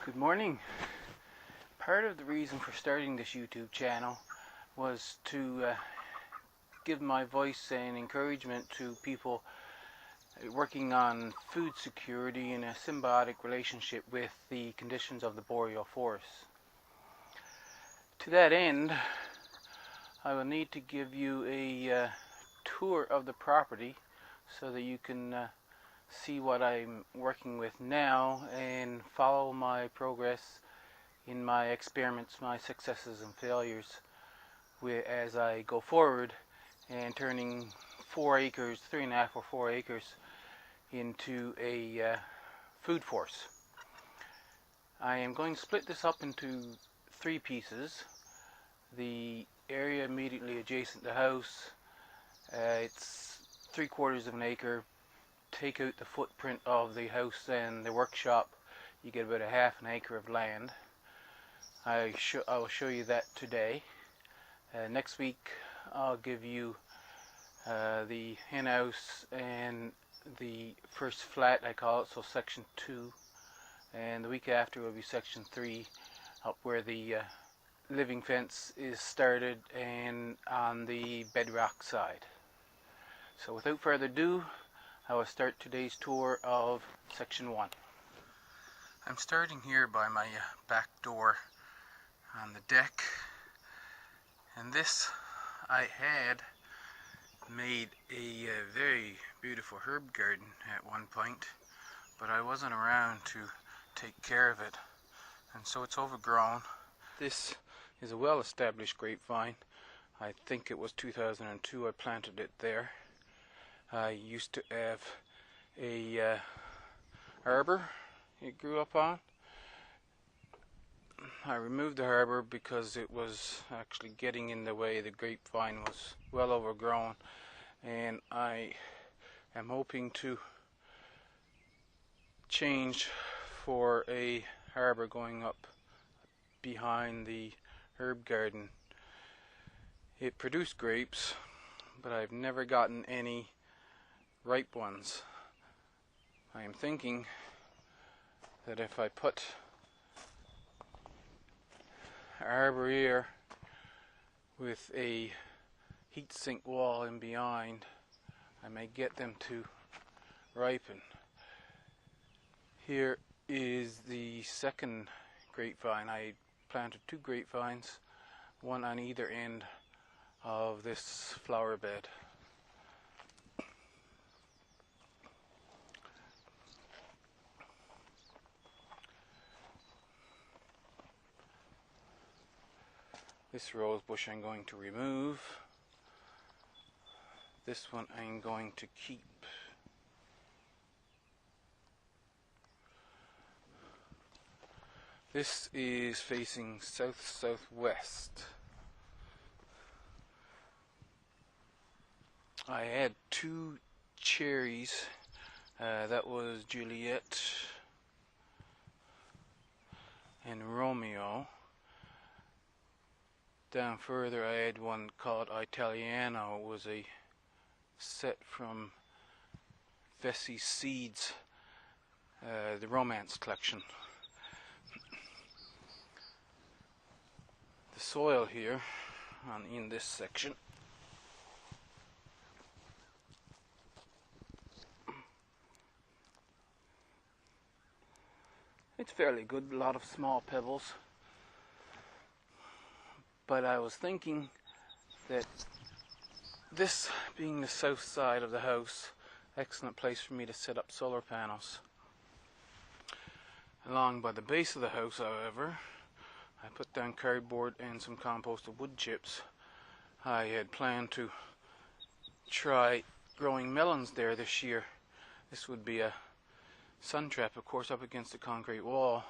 Good morning. Part of the reason for starting this YouTube channel was to give my voice and encouragement to people working on food security in a symbiotic relationship with the conditions of the boreal forests. To that end, I will need to give you a tour of the property so that you can see what I'm working with now and follow my progress in my experiments, my successes and failures as I go forward and turning 4 acres, 3.5 or 4 acres into a food force. I am going to split this up into 3 pieces. The area immediately adjacent to the house, it's 3/4 of an acre. Take out the footprint of the house and the workshop, you get about a half an acre of land. I will show you that today. Next week I'll give you the hen house and the first flat, I call it, so section 2, and the week after will be section 3, up where the living fence is started and on the bedrock side. So without further ado, I will start today's tour of section 1. I'm starting here by my back door on the deck, and this I had made a very beautiful herb garden at one point, but I wasn't around to take care of it, and so it's overgrown. This is a well-established grapevine. I think it was 2002 I planted it there. I used to have a arbor it grew up on. I removed the arbor because it was actually getting in the way. The grapevine was well overgrown, and I am hoping to change for a arbor going up behind the herb garden. It produced grapes, but I've never gotten any ripe ones. I am thinking that if I put an arbor here with a heat sink wall in behind, I may get them to ripen. Here is the second grapevine. I planted 2 grapevines, one on either end of this flower bed. This rose bush I'm going to remove. This one I'm going to keep. This is facing south-southwest. I had 2 cherries. That was Juliet and Romeo. Down further I had one called Italiano. It was a set from Vessie's Seeds, the Romance collection. The soil here in this section it's fairly good, a lot of small pebbles. But I was thinking that this being the south side of the house, excellent place for me to set up solar panels. Along by the base of the house, however, I put down cardboard and some composted wood chips. I had planned to try growing melons there this year. This would be a sun trap, of course, up against the concrete wall,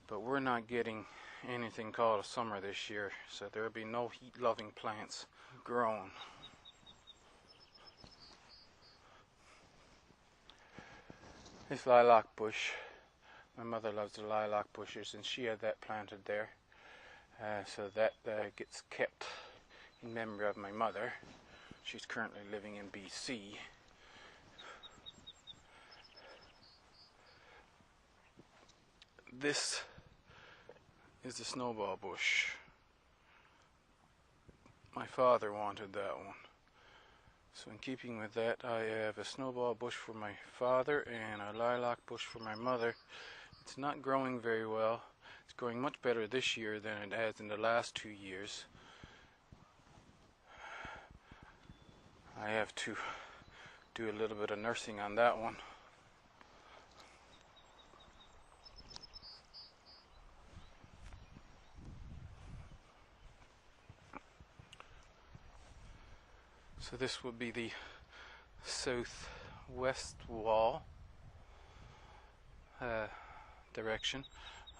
but we're not getting anything called a summer this year, so there will be no heat-loving plants grown. This lilac bush, my mother loves the lilac bushes, and she had that planted there, so that gets kept in memory of my mother. She's currently living in BC. this is the snowball bush. My father wanted that one. So in keeping with that, I have a snowball bush for my father and a lilac bush for my mother. It's not growing very well. It's growing much better this year than it has in the last 2 years. I have to do a little bit of nursing on that one. So this would be the southwest wall direction.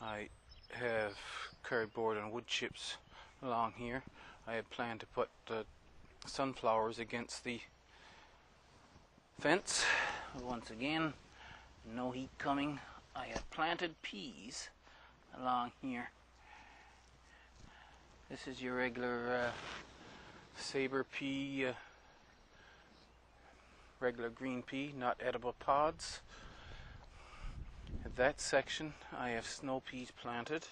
I have cardboard and wood chips along here. I had planned to put sunflowers against the fence. Once again, no heat coming. I have planted peas along here. This is your regular saber pea, regular green pea, not edible pods. At that section I have snow peas planted.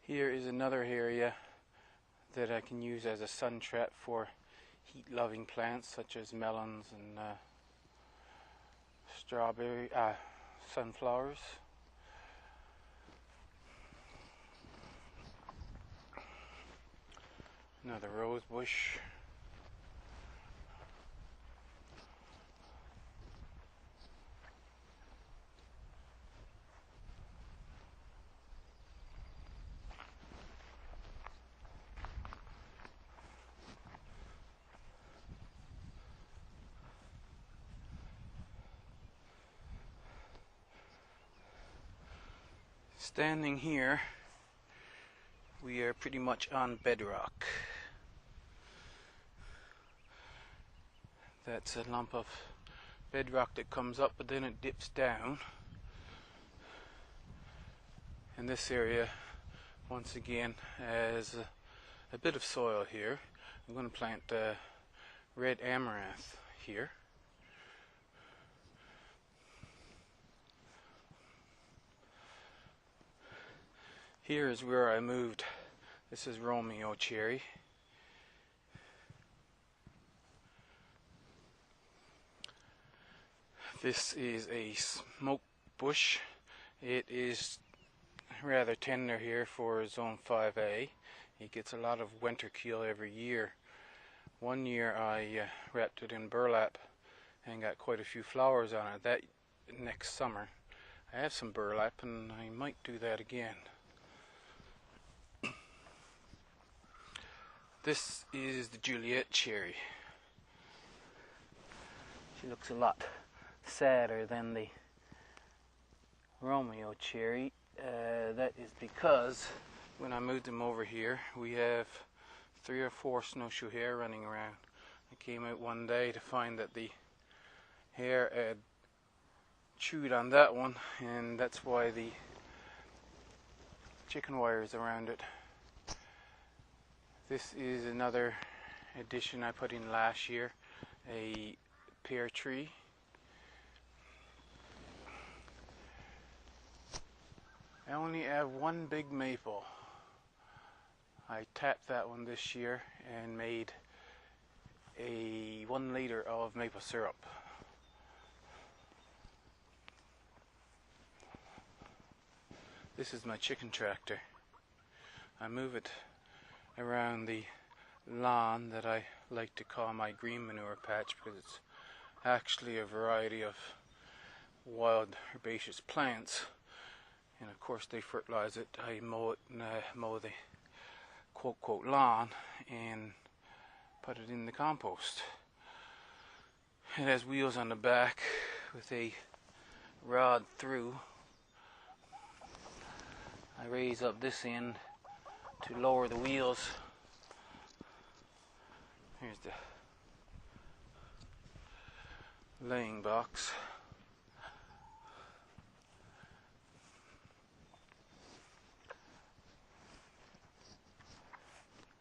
Here is another area that I can use as a sun trap for heat-loving plants such as melons and sunflowers. Another rose bush. Standing here, we are pretty much on bedrock. That's a lump of bedrock that comes up, but then it dips down. And this area, once again, has a bit of soil here. I'm going to plant red amaranth here. Here is where I moved. This is Romeo cherry. This is a smoke bush. It is rather tender here for zone 5A. It gets a lot of winter kill every year. One year I wrapped it in burlap and got quite a few flowers on it. That next summer I have some burlap and I might do that again. This is the Juliet cherry. She looks a lot sadder than the Romeo cherry. That is because when I moved them over here, we have 3 or 4 snowshoe hare running around. I came out one day to find that the hare had chewed on that one, and that's why the chicken wire is around it. This is another addition I put in last year, a pear tree. I only have one big maple. I tapped that one this year and made 1 liter of maple syrup. This is my chicken tractor. I move it around the lawn that I like to call my green manure patch, because it's actually a variety of wild herbaceous plants, and of course they fertilize it. I mow it and mow the quote lawn and put it in the compost. It has wheels on the back with a rod through. I raise up this end to lower the wheels. Here's the laying box.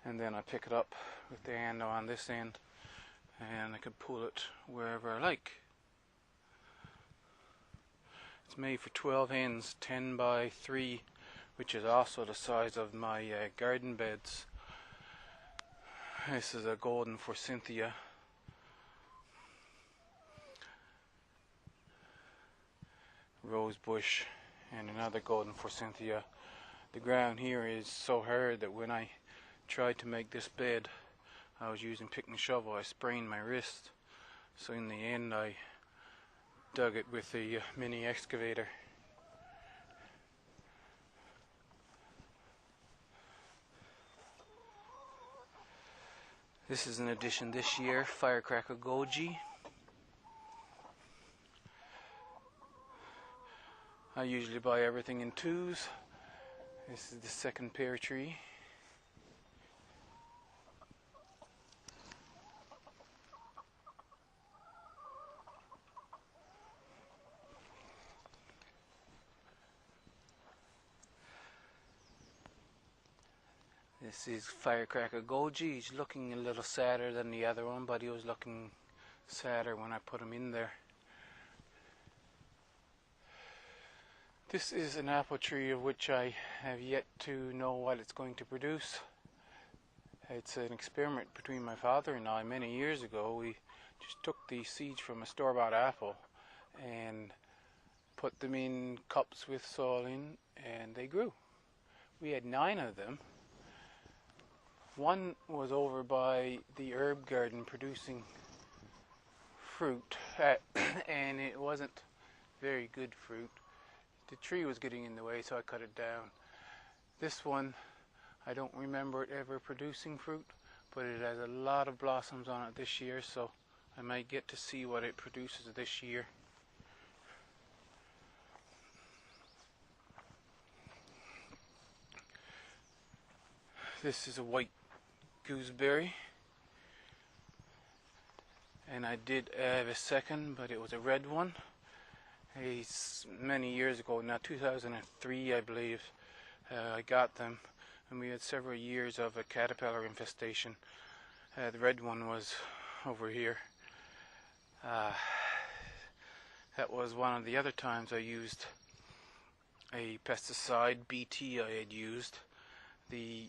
And then I pick it up with the handle on this end and I can pull it wherever I like. It's made for 12 hens, 10 by 3, which is also the size of my garden beds. This is a golden forsythia. Rose bush and another golden forsythia. The ground here is so hard that when I tried to make this bed, I was using pick and shovel. I sprained my wrist, so in the end I dug it with a mini excavator. This is an addition this year, firecracker goji. I usually buy everything in twos. This is the second pear tree. This is firecracker goji. He's looking a little sadder than the other one, but he was looking sadder when I put him in there. This is an apple tree of which I have yet to know what it's going to produce. It's an experiment between my father and I many years ago. We just took the seeds from a store-bought apple and put them in cups with soil in, and they grew. We had 9 of them. One was over by the herb garden producing fruit, and it wasn't very good fruit. The tree was getting in the way, so I cut it down. This one, I don't remember it ever producing fruit, but it has a lot of blossoms on it this year, so I might get to see what it produces this year. This is a white gooseberry, and I did have a second, but it was a red one. Many years ago, now 2003 I believe, I got them, and we had several years of a caterpillar infestation. The red one was over here. That was one of the other times I used a pesticide, BT I had used. The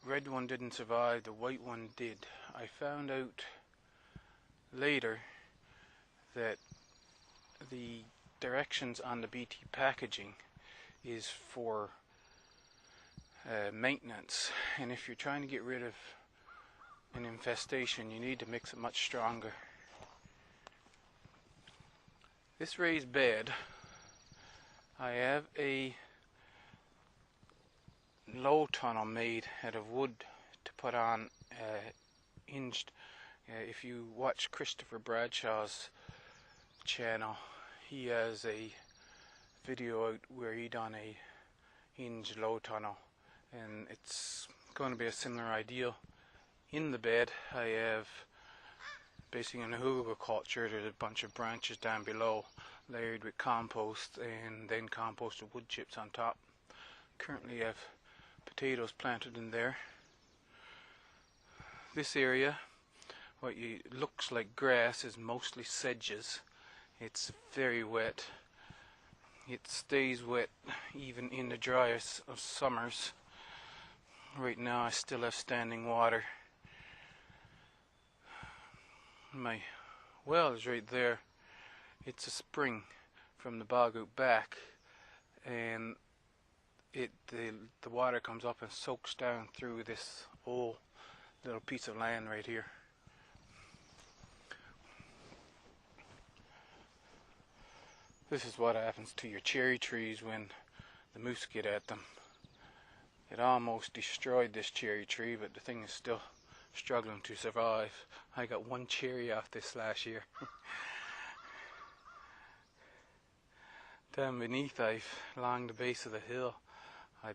red one didn't survive, the white one did. I found out later that the directions on the BT packaging is for maintenance, and if you're trying to get rid of an infestation, you need to mix it much stronger. This raised bed, I have a low tunnel made out of wood to put on hinged. If you watch Christopher Bradshaw's channel, he has a video out where he done a hinged low tunnel, and it's going to be a similar ideal. In the bed I have, basically in a hugelculture, there's a bunch of branches down below layered with compost, and then composted wood chips on top. Currently I have potatoes planted in there. This area, what looks like grass, is mostly sedges. It's very wet. It stays wet even in the driest of summers. Right now I still have standing water. My well is right there. It's a spring from the bog out back, and the water comes up and soaks down through this whole little piece of land right here. This is what happens to your cherry trees when the moose get at them. It almost destroyed this cherry tree, but the thing is still struggling to survive. I got 1 cherry off this last year. Down beneath, along the base of the hill, I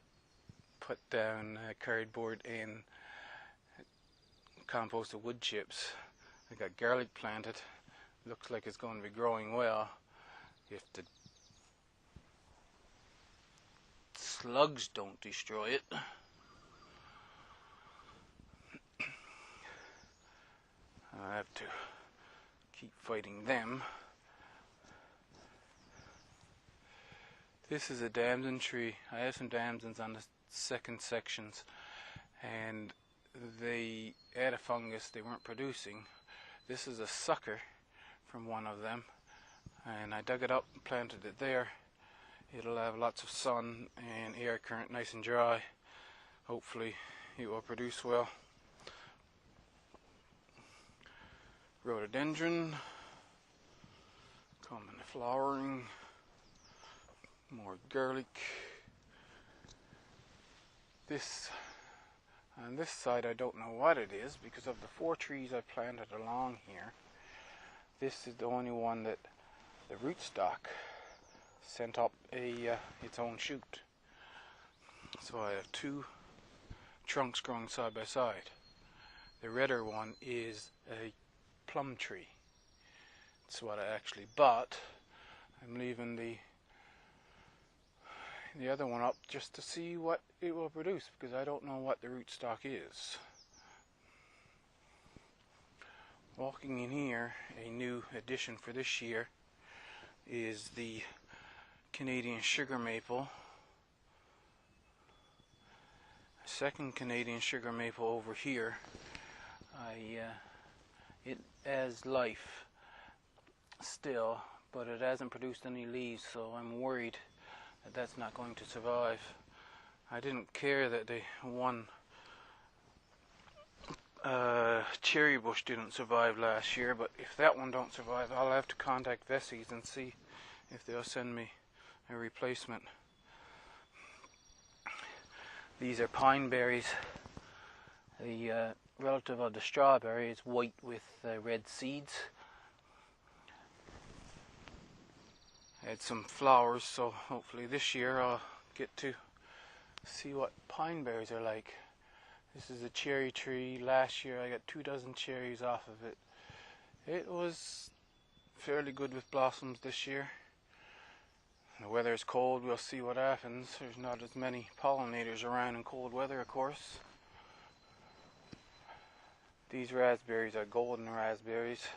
put down cardboard and composted wood chips. I got garlic planted. Looks like it's going to be growing well. If the slugs don't destroy it. I have to keep fighting them. This is a damson tree. I have some damsons on the second sections, and they had a fungus they weren't producing. This is a sucker from one of them, and I dug it up and planted it there. It'll have lots of sun and air current, nice and dry. Hopefully it will produce well. Rhododendron coming to flowering. More garlic. This on this side I don't know what it is because of the 4 trees I planted along here. This is the only one that the rootstock sent up its own shoot. So I have 2 trunks growing side by side. The redder one is a plum tree. That's what I actually bought. I'm leaving the other one up just to see what it will produce, because I don't know what the rootstock is. Walking in here, a new addition for this year is the Canadian sugar maple. A second Canadian sugar maple over here. It has life still, but it hasn't produced any leaves, so I'm worried that that's not going to survive. I didn't care that the one cherry bush didn't survive last year, but if that one don't survive, I'll have to contact Vessey's and see if they'll send me a replacement. These are pine berries. The relative of the strawberry is white with red seeds. Had some flowers, so hopefully this year I'll get to see what pine berries are like. This is a cherry tree. Last year I got 2 dozen cherries off of it. It was fairly good with blossoms this year. The weather is cold, we'll see what happens. There's not as many pollinators around in cold weather, of course. These raspberries are golden raspberries.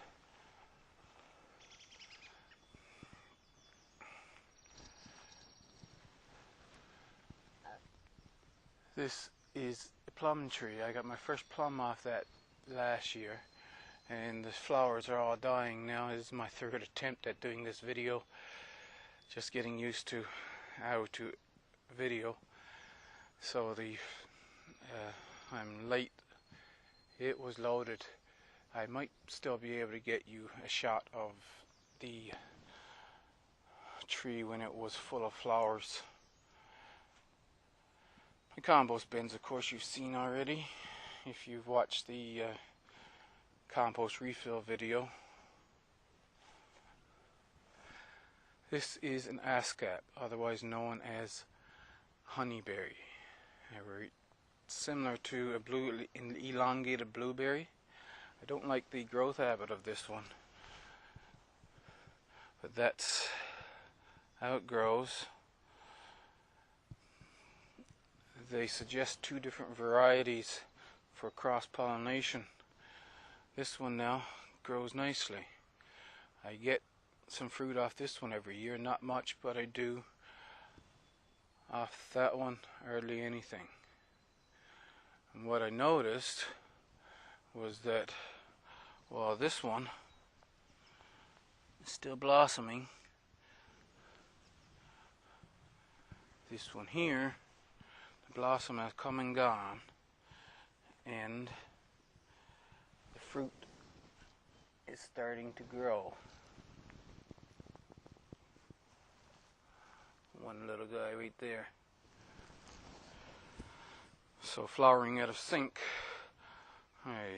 This is a plum tree. I got my first plum off that last year, and the flowers are all dying now. This is my 3rd attempt at doing this video. Just getting used to how to video. So I'm late. It was loaded. I might still be able to get you a shot of the tree when it was full of flowers. The compost bins, of course, you've seen already if you've watched the compost refill video. This is an ascap, otherwise known as honeyberry. Similar to an elongated blueberry. I don't like the growth habit of this one, but that's how it grows. They suggest 2 different varieties for cross-pollination. This one now grows nicely. I get some fruit off this one every year, not much, but I do off that one hardly anything. And what I noticed was that while this one is still blossoming, this one here, the blossom has come and gone, and the fruit is starting to grow. One little guy right there. So flowering out of sync,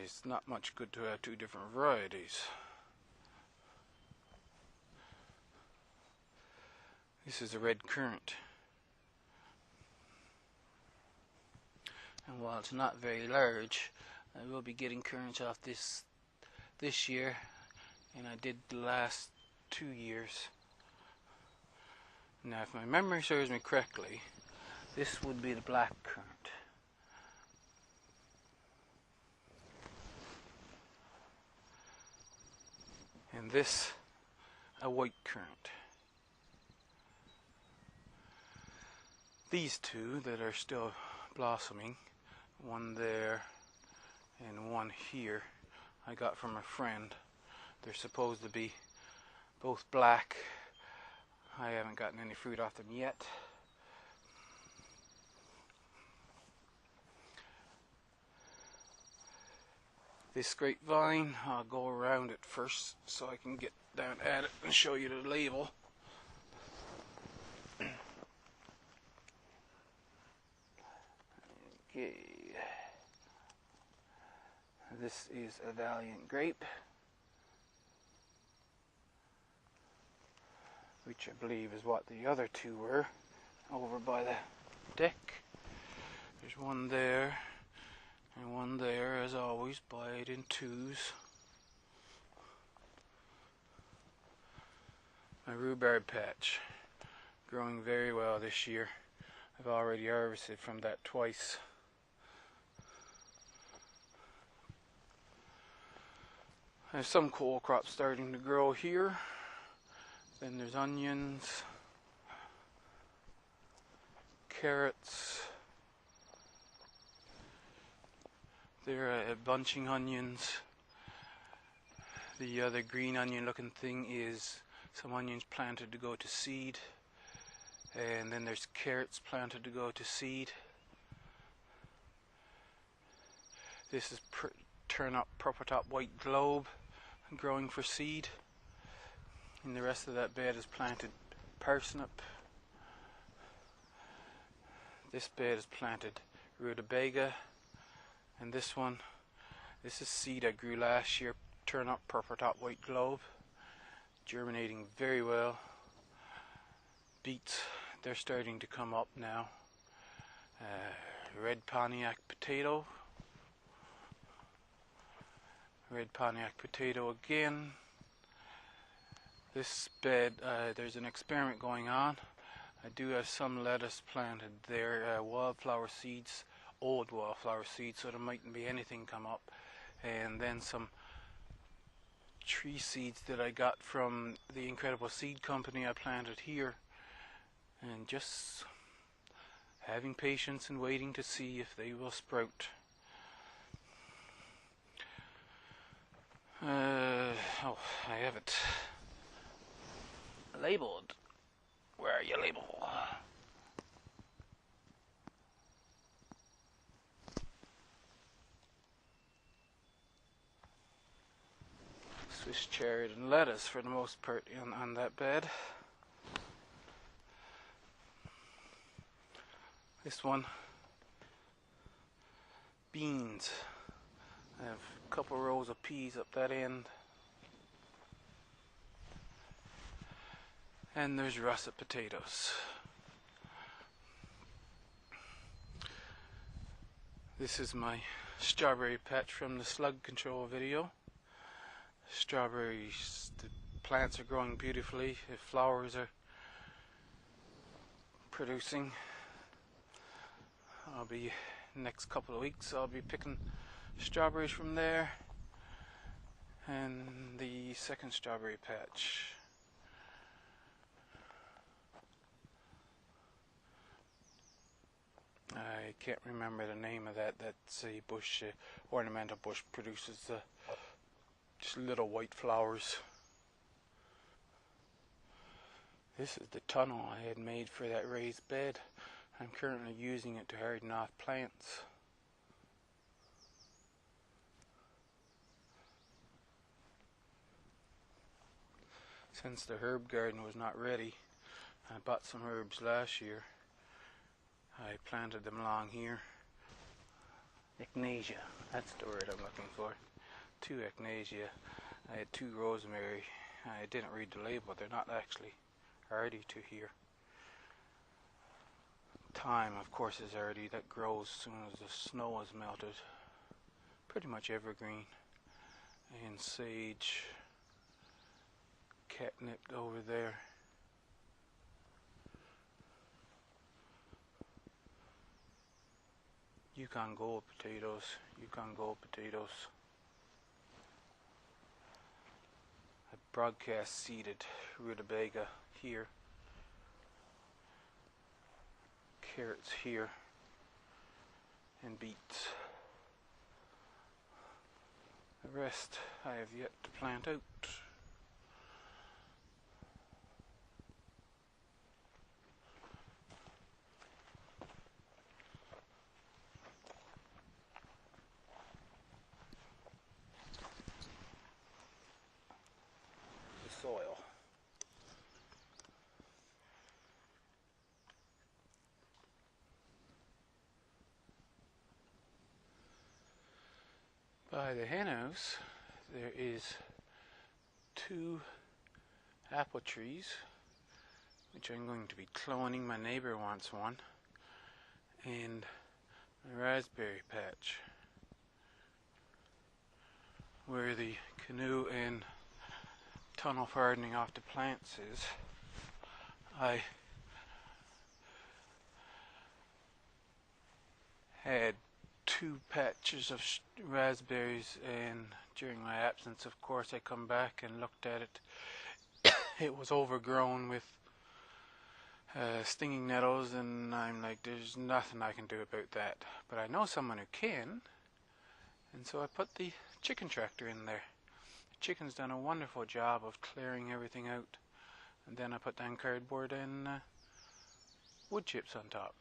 it's not much good to have 2 different varieties. This is a red currant. And while it's not very large, I will be getting currants off this year, and I did the last 2 years. Now, if my memory serves me correctly, this would be the black currant. and this a white currant. These two that are still blossoming, one there and one here, I got from a friend. They're supposed to be both black. I haven't gotten any fruit off them yet. This grapevine, I'll go around it first so I can get down at it and show you the label. Okay. This is a Valiant grape, which I believe is what the other two were over by the deck. There's one there and one there, as always. Buy it in twos. My rhubarb patch, growing very well this year. I've already harvested from that twice. There's some cole crops starting to grow here. Then there's onions, carrots. There are bunching onions. The other green onion looking thing is some onions planted to go to seed. And then there's carrots planted to go to seed. This is turn up purple top white globe growing for seed. And the rest of that bed is planted parsnip. This bed is planted rutabaga. And this one, this is seed I grew last year, turn up purple top white globe. Germinating very well. Beets, they're starting to come up now. Red Pontiac potato. Red Pontiac potato again. This bed, there's an experiment going on. I do have some lettuce planted there, wildflower seeds, old wildflower seeds, so there mightn't be anything come up. And then some tree seeds that I got from the incredible seed company I planted here. And just having patience and waiting to see if they will sprout. Oh, I have it labeled. Where are you, label? Swiss chard and lettuce for the most part on that bed. This one, beans. I have a couple rows of peas up that end. And there's russet potatoes. This is my strawberry patch from the slug control video. Strawberries, the plants are growing beautifully. The flowers are producing. I'll be, next couple of weeks, I'll be picking strawberries from there. And the second strawberry patch. I can't remember the name of that. That's a bush, ornamental bush, produces just little white flowers. This is the tunnel I had made for that raised bed. I'm currently using it to harden off plants. Since the herb garden was not ready, I bought some herbs last year. I planted them along here. Echinacea, that's the word I'm looking for. 2 echinacea. I had 2 rosemary. I didn't read the label, they're not actually hardy to here. Thyme, of course, is hardy. That grows as soon as the snow is melted. Pretty much evergreen. And sage, catnip over there. Yukon Gold potatoes, Yukon Gold potatoes. A broadcast seeded rutabaga here, carrots here, and beets. The rest I have yet to plant out. The soil. By the hen house there is 2 apple trees, which I'm going to be cloning. My neighbor wants one, and a raspberry patch where the canoe and tunnel hardening off the plants is. I had 2 patches of raspberries, and during my absence, of course, I come back and looked at it. It was overgrown with stinging nettles, and I'm like, there's nothing I can do about that. But I know someone who can, and so I put the chicken tractor in there. The chicken's done a wonderful job of clearing everything out, and then I put down cardboard and wood chips on top.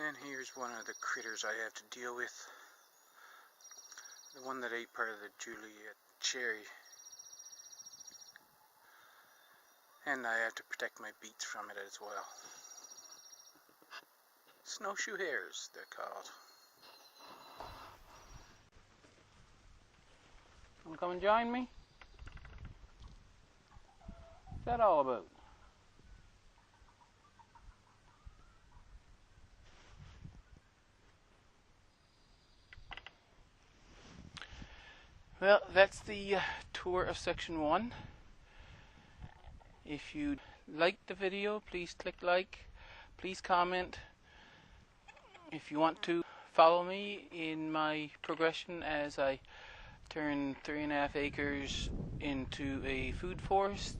And here's one of the critters I have to deal with. The one that ate part of the Juliet cherry. And I have to protect my beets from it as well. Snowshoe hares, they're called. Wanna come and join me? What's that all about? Well, that's the tour of section 1. If you liked the video, please click like, please comment. If you want to follow me in my progression as I turn 3.5 acres into a food forest,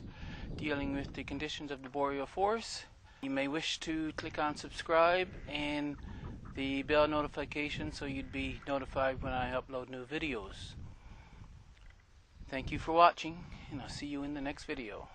dealing with the conditions of the boreal forest, you may wish to click on subscribe and the bell notification so you'd be notified when I upload new videos. Thank you for watching, and I'll see you in the next video.